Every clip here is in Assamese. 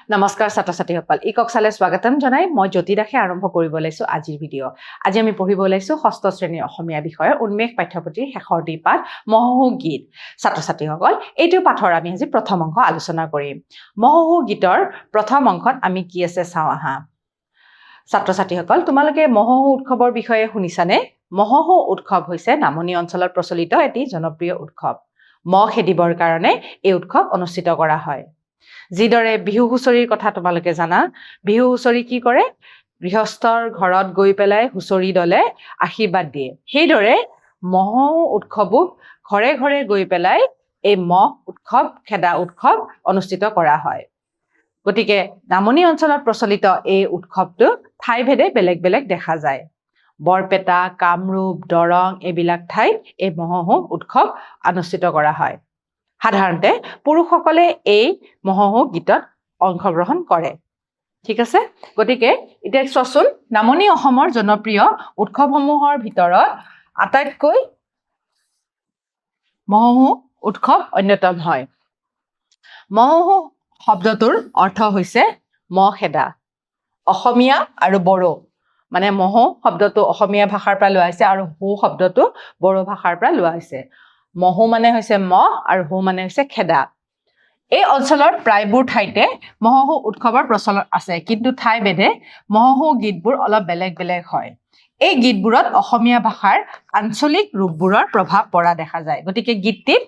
নমস্কাৰ ছাত্ৰ ছাত্ৰীসকল ইকক চালে স্বাগতম জনাই মই জ্যোতি দাসে আৰম্ভ কৰিব লৈছো আজিৰ ভিডিঅ' আজি আমি পঢ়িব লৈছো ষষ্ঠ শ্ৰেণীৰ অসমীয়া বিষয়ৰ উন্মেষ পাঠ্যপুথিৰ শেষৰটি পাঠ মহোহো গীত ছাত্ৰ ছাত্ৰীসকল এইটো পাঠৰ আমি আজি প্ৰথম অংশ আলোচনা কৰিম মহোহো গীতৰ প্ৰথম অংশত আমি কি আছে চাওঁ আহা ছাত্ৰ ছাত্ৰীসকল তোমালোকে মহোহো উৎসৱৰ বিষয়ে শুনিছানে মহোহো উৎসৱ হৈছে নামনি অঞ্চলত প্ৰচলিত এটি জনপ্ৰিয় উৎসৱ মহ খেদিবৰ কাৰণে এই উৎসৱ অনুষ্ঠিত কৰা হয় যিদৰে বিহু হুঁচৰিৰ কথা তোমালোকে জানা বিহু হুঁচৰি কি কৰে গৃহস্থৰ ঘৰত গৈ পেলাই হুঁচৰি দলে আশীৰ্বাদ দিয়ে সেইদৰে মহোহো উৎসৱক ঘৰে ঘৰে গৈ পেলাই এই মহ উৎসৱ খেদা উৎসৱ অনুষ্ঠিত কৰা হয় গতিকে নামনি অঞ্চলত প্ৰচলিত এই উৎসৱটো ঠাইভেদে বেলেগ বেলেগ দেখা যায় বৰপেটা কামৰূপ দৰং এইবিলাক ঠাইত এই মহোহো উৎসৱ অনুষ্ঠিত কৰা হয় সাধাৰণতে পুৰুষসকলে এই মহোহো গীতত অংশগ্ৰহণ কৰে ঠিক আছে গতিকে এতিয়া চোৱাচোন নামনি অসমৰ জনপ্ৰিয় উৎসৱসমূহৰ ভিতৰত আটাইতকৈ মহোহো উৎসৱ অন্যতম হয় মহোহো শব্দটোৰ অৰ্থ হৈছে মহ খেদা অসমীয়া আৰু বড়ো মানে মহো শব্দটো অসমীয়া ভাষাৰ পৰা লোৱা হৈছে আৰু হো শব্দটো বড়ো ভাষাৰ পৰা লোৱা হৈছে মহো মানে হৈছে মহ আৰু হো মানে হৈছে খেদা এই অঞ্চলৰ প্ৰায়বোৰ ঠাইতে মহোহো উৎসৱৰ প্ৰচলন আছে কিন্তু ঠাইভেদে মহোহো গীতবোৰ অলপ বেলেগ বেলেগ হয় এই গীতবোৰত অসমীয়া ভাষাৰ আঞ্চলিক ৰূপবোৰৰ প্ৰভাৱ পৰা দেখা যায় গতিকে গীতটিত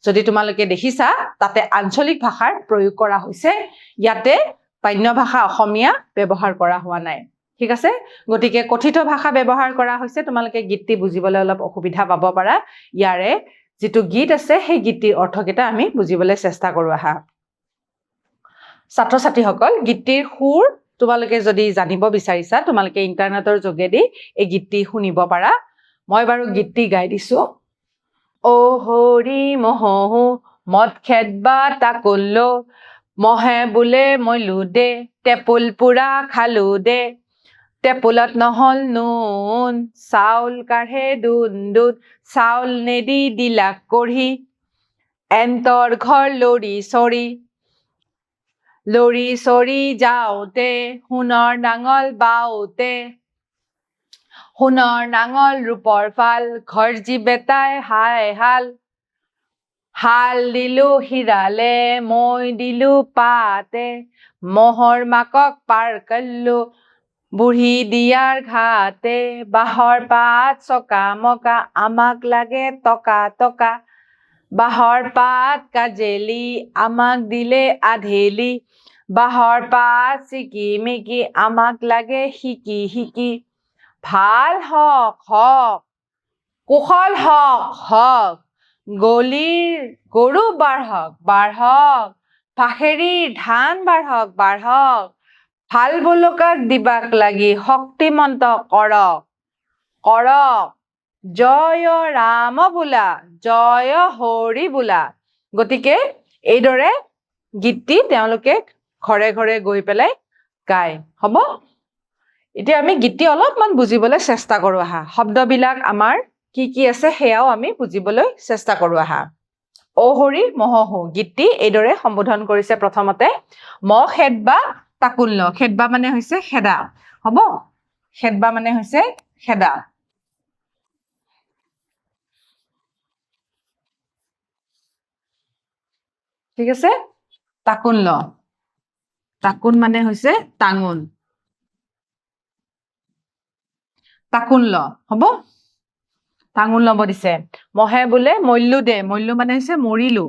যদি তোমালোকে দেখিছা তাতে আঞ্চলিক ভাষাৰ প্ৰয়োগ কৰা হৈছে ইয়াতে পান্য ভাষা অসমীয়া ব্যৱহাৰ কৰা হোৱা নাই ঠিক আছে গতিকে কথিত ভাষা ব্যৱহাৰ কৰা হৈছে তোমালোকে গীতটি বুজিবলৈ অলপ অসুবিধা পাব পাৰা ইয়াৰে যিটো গীত আছে সেই গীতটিৰ অৰ্থকেইটা আমি বুজিবলৈ চেষ্টা কৰো আহা ছাত্ৰ ছাত্ৰীসকল গীতটিৰ সুৰ তোমালোকে যদি জানিব বিচাৰিছা তোমালোকে ইন্টাৰনেটৰ যোগেদি এই গীতটি শুনিব পাৰা মই বাৰু গীতটি গাই দিছো অ হৰি মহোহো মদ খেদবা তাকোল্লো মহে বোলে মইলো দে টেপুল পুৰা খালো দে টেপুলত নহল নুন চাউল কাঢ়ে দুন দুন চাউল নেদি দিলাক কঢ়ি এন্তৰ ঘৰ লৰি চৰি যাওঁতে সোণৰ নাঙল বাওঁতে সোণৰ নাঙল ৰূপৰ ফাল ঘৰজি বেটাই হাল দিলো হিৰালে মই দিলো পাতে মহৰ মাকক পাৰ কৰিলো বুঢ়ী দিয়াৰ ঘাটে বাঁহৰ পাত চকা মকা আমাক লাগে টকা টকা বাঁহৰ পাত কাজেলি আমাক দিলে আধেলি বাঁহৰ পাত চিকি মিকি আমাক লাগে শিকি শিকি ভাল হওক হওক কুশল হওক গলিৰ গৰু বাঢ়ক পাখেৰিৰ ধান বাঢ়ক ভাল বোলকাক দিবাক লাগি শক্তিমন্ত কৰক জয় ৰাম বোলা জয় হৰি বোলা গতিকে এইদৰে গীতটি তেওঁলোকে ঘৰে ঘৰে গৈ পেলাই গায় হ'ব এতিয়া আমি গীতটি অলপমান বুজিবলৈ চেষ্টা কৰো আহা শব্দবিলাক আমাৰ কি কি আছে সেয়াও আমি বুজিবলৈ চেষ্টা কৰো আহা অ হৰি মহোহো গীতটি এইদৰে সম্বোধন কৰিছে প্ৰথমতে মহ খেদবা তাকোল্লো খেদবা মানে হৈছে খেদা হ'ব খেদবা মানে হৈছে খেদা ঠিক আছে তাকোন মানে হৈছে টাঙোন তাকোন হ'ব টাঙোন ল'ব দিছে মহে বোলে মল্লু দে মল্লু মানে হৈছে মৰিলো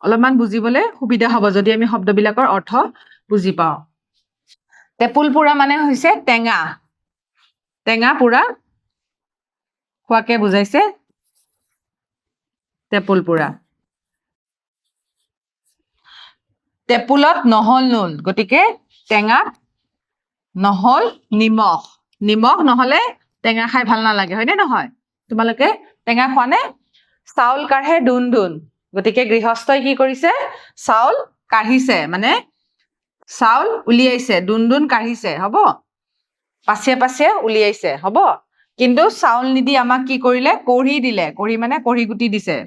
অলপমান বুজিবলৈ সুবিধা হ'ব যদি আমি শব্দবিলাকৰ অৰ্থ বুজি পাওঁ টেপুল পুৰা মানে হৈছে টেঙা পুৰা খোৱাকে বুজাইছে টেপুল পুৰা টেপুলত নহল নুন গতিকে টেঙাত নহল নিমখ নহলে টেঙা খাই ভাল নালাগে হয়নে নহয় তোমালোকে টেঙা খোৱা নে চাউল কাঢ়ে দুন দুন গতিকে গৃহস্থই কি কৰিছে চাউল কাঢ়িছে মানে চাউল উলিয়াইছে দুন দুন কাঢ়িছে হ'ব পাছে উলিয়াইছে হ'ব কিন্তু চাউল নিদি আমাক কি কৰিলে কঢ়ি দিলে কঢ়ি মানে কঢ়ি গুটি দিছে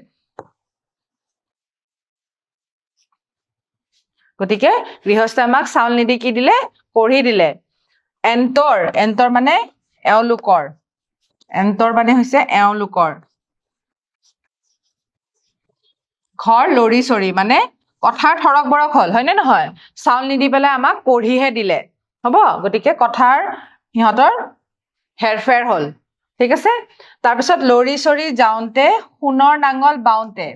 গতিকে গৃহস্থই আমাক চাউল নিদি কি দিলে কঢ়ি দিলে এন্তৰ মানে এওঁলোকৰ এন্তৰ মানে হৈছে এওঁলোকৰ ঘৰ লৰি চৰি মানে কথাৰ থৰক বৰক হল হয়নে নহয় চাউল নিদি পেলাই আমাক কঢ়িহে দিলে হ'ব গতিকে কথাৰ সিহঁতৰ হেৰফেৰ হল ঠিক আছে তাৰপিছত লৰি চৰি যাওঁতে সোণৰ নাঙল বাওঁতে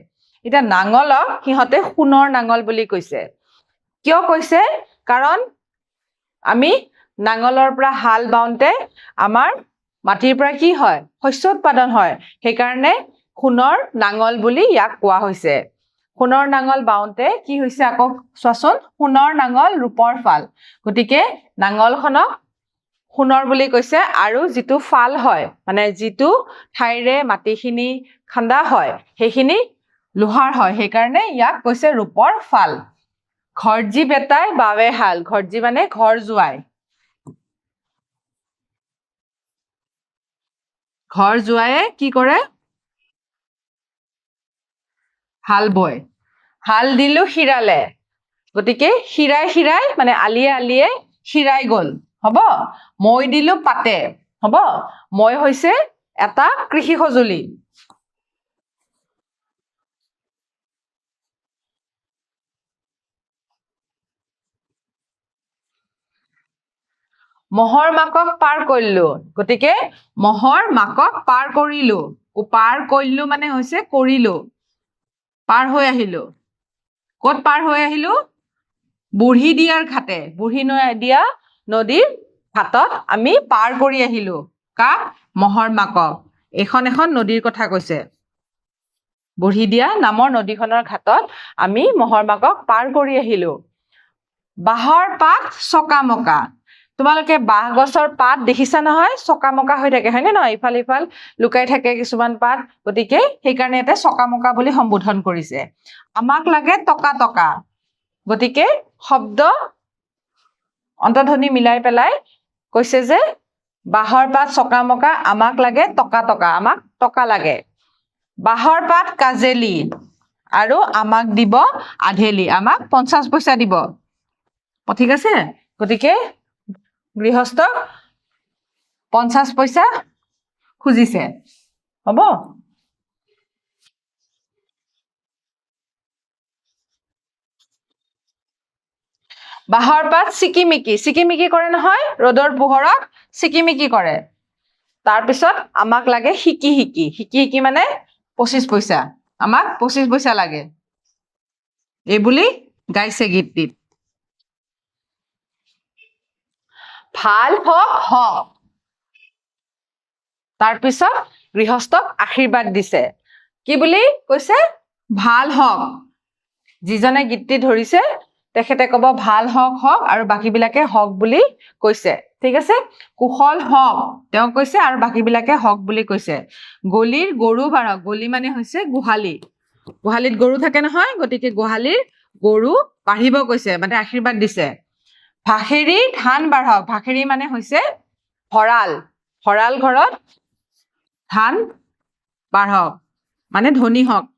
এতিয়া নাঙলক সিহঁতে সোণৰ নাঙল বুলি কৈছে কিয় কৈছে কাৰণ আমি নাঙলৰ পৰা হাল বাওঁতে আমাৰ মাটিৰ পৰা কি হয় শস্য উৎপাদন হয় সেইকাৰণে সোণৰ নাঙল বুলি ইয়াক কোৱা হৈছে সোণৰ নাঙল বাওঁতে কি হৈছে আকৌ চোৱাচোন সোণৰ নাঙল ৰূপৰ ফাল গতিকে নাঙলখনক সোণৰ বুলি কৈছে আৰু যিটো ফাল হয় মানে যিটো ঠাইৰে মাটিখিনি খান্দা হয় সেইখিনি লোহাৰ হয় সেইকাৰণে ইয়াক কৈছে ৰূপৰ ফাল ঘৰজি বেটাই বাৱে হাল ঘৰজি মানে ঘৰ জোৱাই ঘৰ জোৱায়ে কি কৰে হাল বয় হাল দিলো শিৰালে গতিকে শিৰাই মানে আলিয়ে শিৰাই গল হ'ব মই দিলো পাতে হ'ব মই হৈছে এটা কৃষি সঁজুলি মহৰ মাকক পাৰ কৰিলো গতিকে মহৰ মাকক পাৰ কৰিলো পাৰ কৰিলো মানে হৈছে কৰিলো পাৰ হৈ আহিলো ক'ত পাৰ হৈ আহিলো বুঢ়ী দিয়াৰ ঘাটে বুঢ়ী দিয়া নদীৰ ঘাটত আমি পাৰ কৰি আহিলো কাক মহৰ মাকক এখন নদীৰ কথা কৈছে বুঢ়ী দিয়া নামৰ নদীখনৰ ঘাটত আমি মহৰ মাকক পাৰ কৰি আহিলো বাঁহৰ পাত চকামকা তোমালোকে বাঁহ গছৰ পাত দেখিছা নহয় চকামকা হৈ থাকে হয়নে নহয় ইফাল ইফাল লুকাই থাকে কিছুমান পাত গতিকে সেইকাৰণে ইয়াতে চকামকা বুলি সম্বোধন কৰিছে আমাক লাগে টকা টকা গতিকে শব্দ অন্তধ্বনি মিলাই পেলাই কৈছে যে বাঁহৰ পাত চকামকা আমাক লাগে টকা টকা আমাক টকা লাগে বাঁহৰ পাত কাজেলি আৰু আমাক দিব আধেলি আমাক 50 পইচা দিব ঠিক আছে গতিকে গৃহস্থক 50 পইচা খুজিছে হ'ব বাঁহৰ পাত চিকিমিকি কৰে নহয় ৰ'দৰ পোহৰত চিকিমিকি কৰে তাৰপিছত আমাক লাগে শিকি মানে 25 পইচা আমাক 25 পইচা লাগে এইবুলি গাইছে গীতটিত ভাল হওক তাৰপিছত গৃহস্থক আশীৰ্বাদ দিছে কি বুলি কৈছে ভাল হওক যিজনে গীতটি ধৰিছে তেখেতে ক'ব ভাল হওক আৰু বাকীবিলাকে হওক বুলি কৈছে ঠিক আছে কুশল হওক তেওঁ কৈছে আৰু বাকীবিলাকে হওক বুলি কৈছে গলিৰ গৰু বাঢ়ক গলি মানে হৈছে গোহালিত গৰু থাকে নহয় গতিকে গোহালিৰ গৰু বাঢ়িব কৈছে মানে আশীৰ্বাদ দিছে ভাখেৰি ধান বাঢ়ক ভাখেৰি মানে হৈছে ভঁৰাল ঘৰত ধান বাঢ়ক মানে ধনী হওক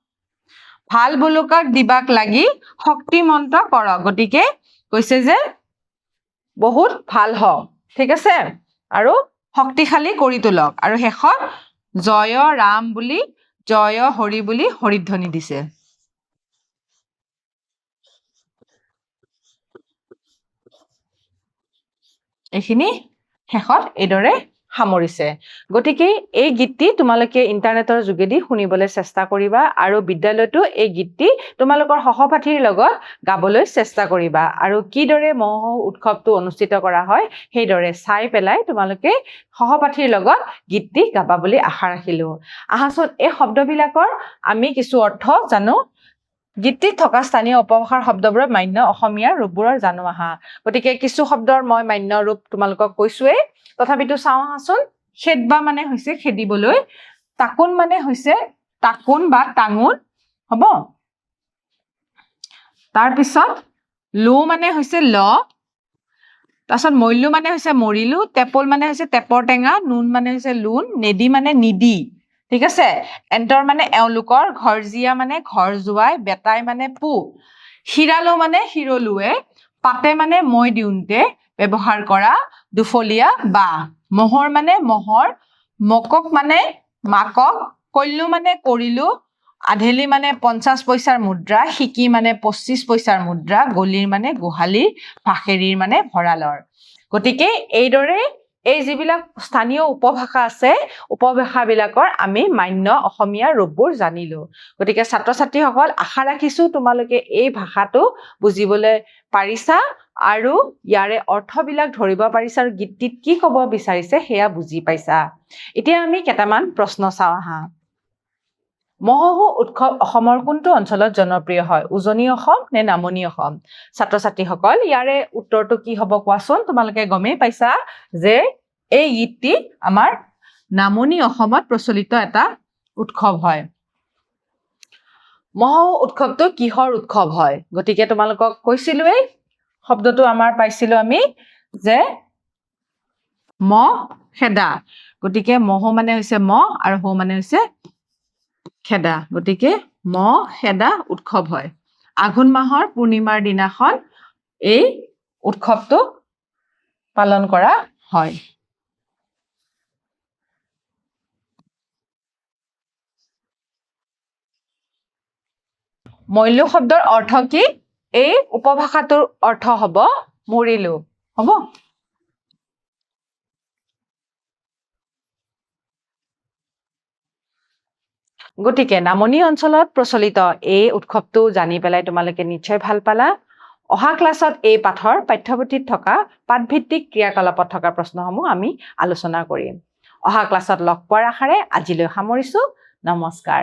ভাল বোলোকাক দিবাক লাগি শক্তিমন্ত কৰক গতিকে কৈছে যে বহুত ভাল হওক ঠিক আছে আৰু শক্তিশালী কৰি তোলক আৰু শেষত জয় ৰাম বুলি জয় হৰি বুলি হৰিধ্বনি দিছে এইখিনি শেষত এইদৰে সামৰিছে গতিকে এই গীতটি তোমালোকে ইণ্টাৰনেটৰ যোগেদি শুনিবলৈ চেষ্টা কৰিবা আৰু বিদ্যালয়তো এই গীতটি তোমালোকৰ সহপাঠীৰ লগত গাবলৈ চেষ্টা কৰিবা আৰু কিদৰে মহোহো উৎসৱটো অনুষ্ঠিত কৰা হয় সেইদৰে চাই পেলাই তোমালোকে সহপাঠীৰ লগত গীতটি গাবা বুলি আশা ৰাখিলো আহাচোন এই শব্দবিলাকৰ আমি কিছু অৰ্থ জানো গীতটিত থকা স্থানীয় উপভাষাৰ শব্দবোৰৰ মান্য অসমীয়া ৰূপবোৰৰ জানো আহা গতিকে কিছু শব্দৰ মই মান্য ৰূপ তোমালোকক কৈছোৱেই তথাপিতো চাওঁ আহাচোন খেদবা মানে হৈছে খেদিবলৈ তাকোন মানে হৈছে তাকোন বা টাঙোন হ'ব তাৰপিছত লো মানে হৈছে ল তাৰপিছত মল্লু মানে হৈছে মৰিলো টেপল মানে হৈছে টেপৰ টেঙা নুন মানে হৈছে লোন নেদি মানে নিদি ঠিক আছে এন্তৰ মানে এওঁলোকৰ ঘৰজীয়া মানে ঘৰ জোৱাই বেটাই মানে পু শিৰালো মানে শিৰলুৱে, পাতে মানে মই দিওঁতে ব্যৱহাৰ কৰা দুফলীয়া বা। মহৰ মানে মহৰ, মকক মানে মাকক, কল্লু মানে কৰিলো, আধেলি মানে 50 পইচাৰ মুদ্ৰা, সিকি মানে 25 পইচাৰ মুদ্ৰা, গলিৰ মানে গোহালিৰ, ভাসেৰিৰ মানে ভঁৰালৰ। গতিকে এইদৰে এই যিবিলাক স্থানীয় উপভাষা আছে, উপভাষাবিলাকৰ আমি মান্য অসমীয়া ৰূপবোৰ জানিলো। গতিকে ছাত্ৰ ছাত্ৰীসকল, আশা ৰাখিছো তোমালোকে এই ভাষাটো বুজিবলৈ পাৰিছা আৰু ইয়াৰে অৰ্থবিলাক ধৰিব পাৰিছা আৰু গীতটিত কি ক'ব বিচাৰিছে সেয়া বুজি পাইছা। এতিয়া আমি কেইটামান প্ৰশ্ন চাওঁ আহা। মহোহো উৎসৱ অসমৰ কোনটো অঞ্চলত জনপ্ৰিয় হয়? উজনি অসম নে নামনি অসম? ছাত্ৰ ছাত্ৰীসকল, ইয়াৰে উত্তৰটো কি হ'ব কোৱাচোন? তোমালোকে গমেই পাইছা যে এই গীতটি আমাৰ নামনি অসমত প্ৰচলিত এটা উৎসৱ হয়। মহোহো উৎসৱটো কিহৰ উৎসৱ হয়? গতিকে তোমালোকক কৈছিলোৱেই, শব্দটো আমাৰ পাইছিলো আমি যে মহ খেদা। গতিকে মহো মানে হৈছে মহ আৰু হো মানে হৈছে খেদা। গতিকে মহ খেদা উৎসৱ হয়। আঘোণ মাহৰ পূৰ্ণিমাৰ দিনাখন এই উৎসৱটো পালন কৰা হয়। মল্লু শব্দৰ অৰ্থ কি? এই উপভাষাটোৰ অৰ্থ হ'ব মৰিলো। হ'ব? গতিকে নামনি অঞ্চলত প্ৰচলিত এই উৎসৱটো জানি পেলাই তোমালোকে নিশ্চয় ভাল পালা। অহা ক্লাছত এই পাঠৰ পাঠ্যপুথিত থকা পাঠভিত্তিক ক্ৰিয়াকলাপত থকা প্ৰশ্নসমূহ আমি আলোচনা কৰিম। অহা ক্লাছত লগ পোৱাৰ আশাৰে আজিলৈ সামৰিছো। নমস্কাৰ।